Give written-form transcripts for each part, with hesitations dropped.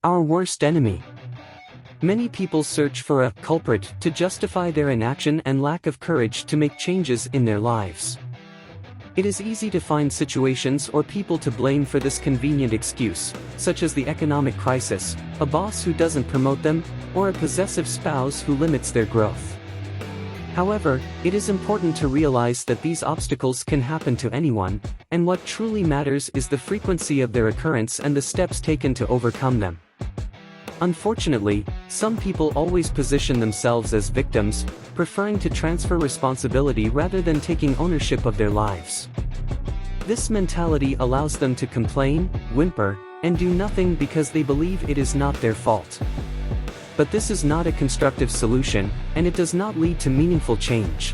Our worst enemy. Many people search for a culprit to justify their inaction and lack of courage to make changes in their lives. It is easy to find situations or people to blame for this convenient excuse, such as the economic crisis, a boss who doesn't promote them, or a possessive spouse who limits their growth. However, it is important to realize that these obstacles can happen to anyone, and what truly matters is the frequency of their occurrence and the steps taken to overcome them. Unfortunately, some people always position themselves as victims, preferring to transfer responsibility rather than taking ownership of their lives. This mentality allows them to complain, whimper, and do nothing because they believe it is not their fault. But this is not a constructive solution, and it does not lead to meaningful change.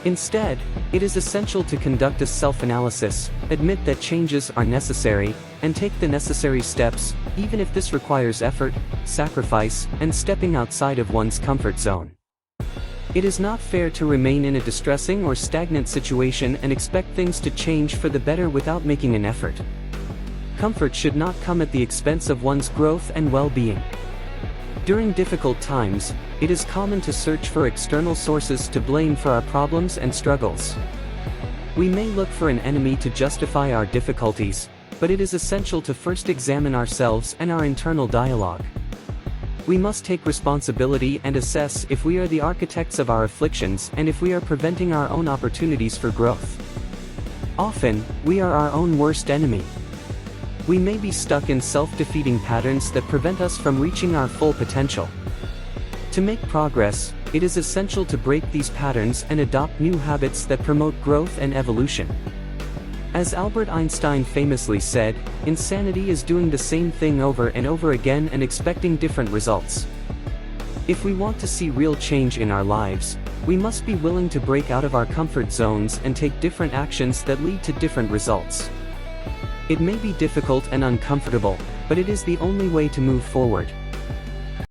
Instead, it is essential to conduct a self-analysis, admit that changes are necessary, and take the necessary steps, even if this requires effort, sacrifice, and stepping outside of one's comfort zone. It is not fair to remain in a distressing or stagnant situation and expect things to change for the better without making an effort. Comfort should not come at the expense of one's growth and well-being. During difficult times, it is common to search for external sources to blame for our problems and struggles. We may look for an enemy to justify our difficulties, but it is essential to first examine ourselves and our internal dialogue. We must take responsibility and assess if we are the architects of our afflictions and if we are preventing our own opportunities for growth. Often, we are our own worst enemy. We may be stuck in self-defeating patterns that prevent us from reaching our full potential. To make progress, it is essential to break these patterns and adopt new habits that promote growth and evolution. As Albert Einstein famously said, insanity is doing the same thing over and over again and expecting different results. If we want to see real change in our lives, we must be willing to break out of our comfort zones and take different actions that lead to different results. It may be difficult and uncomfortable, but it is the only way to move forward.